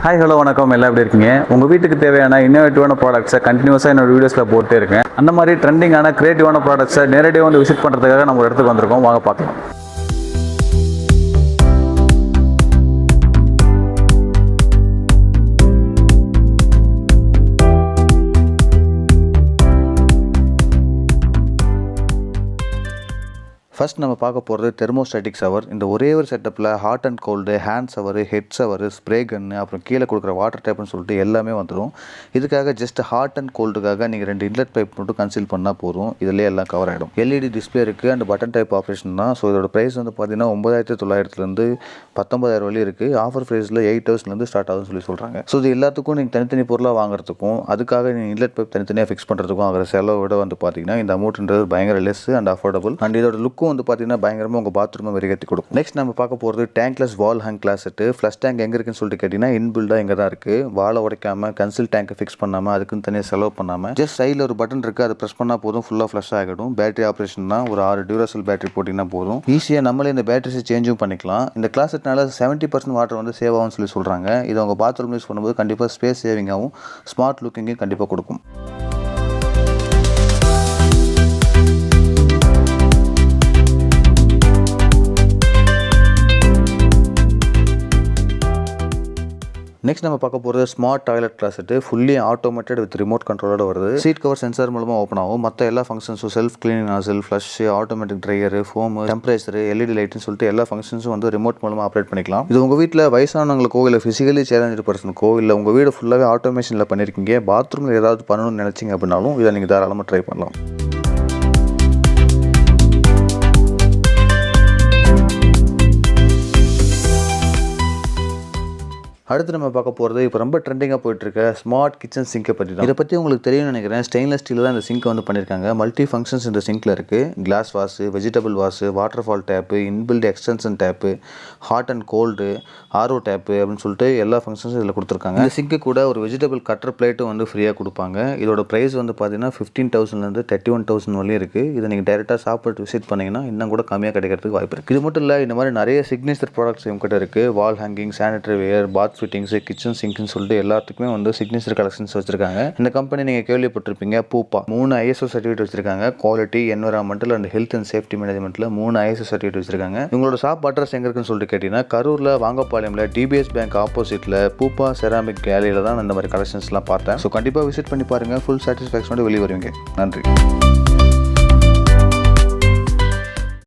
Hi hello வணக்கம், எல்லாம் எப்படி இருக்கீங்க? உங்கள் வீட்டுக்கு தேவையான இன்னோவேட்டிவான ப்ராடக்ட்ஸை கண்டினியூஸாக என்னோட வீடியோஸில் போட்டே இருக்கேன். அந்த மாதிரி ட்ரெண்டிங்கான கிரியேட்டிவான ப்ராடக்ட்ஸை நேரடியாக வந்து விசிட் பண்ணுறதுக்காக நம்ம ஒரு இடத்துக்கு வந்திருக்கோம். வாங்க பார்க்கலாம். ஃபர்ஸ்ட் நம்ம பார்க்க போகிறது தெர்மோஸ்டாட்டிக் ஷவர். இந்த ஒரே ஒரு செட்டப்பில் hot and cold, hand shower, head shower, spray gun, அப்புறம் கீழே கொடுக்குற வாட்டர் டேப்னு சொல்லிட்டு எல்லாமே வந்துடும். இதுக்காக ஜஸ்ட் ஹாட் அண்ட் கோல்டுக்காக நீங்கள் 2 இன்லெட் பைப் மட்டும் கன்சீல் பண்ணால் போதும். இதிலே எல்லாம் கவர் ஆகிடும். எல்இடி டிஸ்பிளே இருக்குது அண்ட் பட்டன் டைப் ஆப்ரேஷன் தான். ஸோ இதோட ப்ரைஸ் வந்து பார்த்தீங்கன்னா 9,900 19,000 வழி இருக்குது. ஆஃபர் ப்ரைஸில் 8,000 ஸ்டார்ட் ஆகுதுன்னு சொல்லி சொல்கிறாங்க. ஸோ இது எல்லாத்துக்கும் நீங்கள் தனித்தனி பொருளாக வாங்குறதுக்கும் அதுக்காக நீங்கள் இன்லெட் பைப் தனித்தனியாக ஃபிக்ஸ் பண்ணுறதுக்கும் ஆகிற செலவை விட வந்து பார்த்தீங்கன்னா இந்த அமௌண்ட்ன்றது பயங்கர லெஸ் அண்ட் அஃபோர்டபுள். அண்ட் இதோட லுக்கும் வந்து பார்த்தீங்கன்னா பயங்கரமாக உங்கள் பாத்ரூமை வெறிகட்டி கொடுக்கும். நெக்ஸ்ட் நம்ம பார்க்க போகிறது டேங்க்லெஸ் வால் ஹேங் கிளாசெட். ஃப்ளஷ் டேங்க் எங்கே இருக்குன்னு சொல்லிட்டு கேட்டிங்கன்னா இன்பில்டாக இங்கே தான் இருக்குது. வாலை உடைக்காமல் கன்சில் டேங்கை ஃபிக்ஸ் பண்ணாமல் அதுக்குன்னு தனியாக செலவு பண்ணாமல் ஜஸ்ட் சைடில் ஒரு பட்டன் இருக்குது, அதை ப்ரெஸ் பண்ணால் போதும், ஃபுல்லாக ஃப்ளஷ் ஆகிடும். பேட்டரி ஆப்ரேஷன் தான். ஒரு 6 டியூரசெல் பேட்டரி போட்டிங்கன்னா போதும். ஈஸியாக நம்மளே இந்த பேட்டரிஸை சேஞ்சும் பண்ணிக்கலாம். இந்த கிளாசெட்னால 70% வாட்டர் வந்து சேவ் ஆகும்னு சொல்லி சொல்கிறாங்க. இது உங்கள் பாத்ரூம் யூஸ் பண்ணும்போது கண்டிப்பாக ஸ்பேஸ் சேவிங்காகவும் ஸ்மார்ட் லுக்கிங்கும் கண்டிப்பாக கொடுக்கும். நெக்ஸ்ட் நம்ம பார்க்க போகிறது smart toilet closet. Fully automated with remote கண்ட்ரோலோட வருது. சீட் கவர் சென்சார் மூலமாக ஓப்பன் ஆகும். மற்ற எல்லா ஃபங்க்ஷன்ஸும் self cleaning nozzle, flush, automatic dryer, foam, temperature, LED லைட்னு சொல்லிட்டு எல்லா ஃபங்க்ஷன்ஸும் வந்து ரிமோட் மூலமாக ஆப்ரேட் பண்ணிக்கலாம். இது உங்கள் வீட்டில் வயசானவங்களுக்கோ இல்லை ஃபிசிக்கலி சேலஞ்சு பர்சனுக்கோ இல்லை உங்கள் வீடு ஃபுல்லாகவே ஆட்டோமேஷனில் பண்ணியிருக்கீங்க, பாத்ரூமில் ஏதாவது பண்ணணும்னு நினச்சிங்க அப்படின்னாலும் இதை நீங்கள் தாராளமாக ட்ரை பண்ணலாம். அடுத்து நம்ம பார்க்க போகிறது இப்போ ரொம்ப ட்ரெண்டிங்காக போயிட்டுருக்க ஸ்மார்ட் கிச்சன் சிங்கை பற்றி தான். இதை பற்றி உங்களுக்கு தெரியும்னு நினைக்கிறேன். ஸ்டெயின்லெஸ் ஸ்டீலில் தான் இந்த சிங்கை வந்து பண்ணியிருக்காங்க. மல்டி ஃபங்க்ஷன்ஸ் இந்த சிங்கில் இருக்குது. Glass wash, vegetable wash, water fall tap, inbuilt extension tap, hot and cold, RO tap அப்படின்னு சொல்லிட்டு எல்லா ஃபங்க்ஷன்ஸும் இதில் கொடுத்துருக்காங்க. இந்த சிங்க்கு கூட ஒரு வெஜிடபிள் கட்டர் பிளேட்டும் வந்து ஃப்ரீயாக கொடுப்பாங்க. இதோட ப்ரைஸ் வந்து பார்த்தீங்கன்னா 15,000 31,000 வரையும் இருக்குது. இதை நீங்கள் டேரெக்டாக சாப்பிட்டு விசிட் பண்ணிங்கன்னா இன்னும் கூட கம்மியாக கிடைக்கிறதுக்கு வாய்ப்பு இருக்குது. இது மட்டும் இல்லை, இந்த மாதிரி நிறைய சிக்னேச்சர் ப்ராடக்ட்ஸ் இவங்ககிட்ட இருக்குது. Wall hanging, sanitary ware, bath fittings, kitchen சிங்க்னு சொல்லிட்டு எல்லாத்துக்குமே வந்து சிக்னேச்சர் கலெக்ஷன்ஸ் வச்சிருக்காங்க. இந்த கம்பெனி நீங்கள் கேள்விப்பட்டிருப்பீங்க, பூப்பா. 3 ISO சர்டிஃபிகேட் வச்சிருக்காங்க. Quality, environmental and health and safety மேனேஜ்மெண்ட்டில் 3 ISO சர்டிஃபிகேட் வச்சிருக்காங்க. இவங்களோட ஷாப் அட்ரஸ் எங்கே இருக்குன்னு சொல்லிட்டு கேட்டிங்கன்னா கரூரில் வாங்கப்பாளையமில் DBS பேங்க் ஆப்போசிட்டில் பூப்பா செராமிக் கேலரியில் தான் இந்த மாதிரி கலெக்ஷன்ஸ்லாம் பார்த்தேன். ஸோ கண்டிப்பாக விசிட் பண்ணி பாருங்கள். ஃபுல் சாட்டிஸ்ஃபேக்ஷனோட வெளியே வருவீங்க. நன்றி.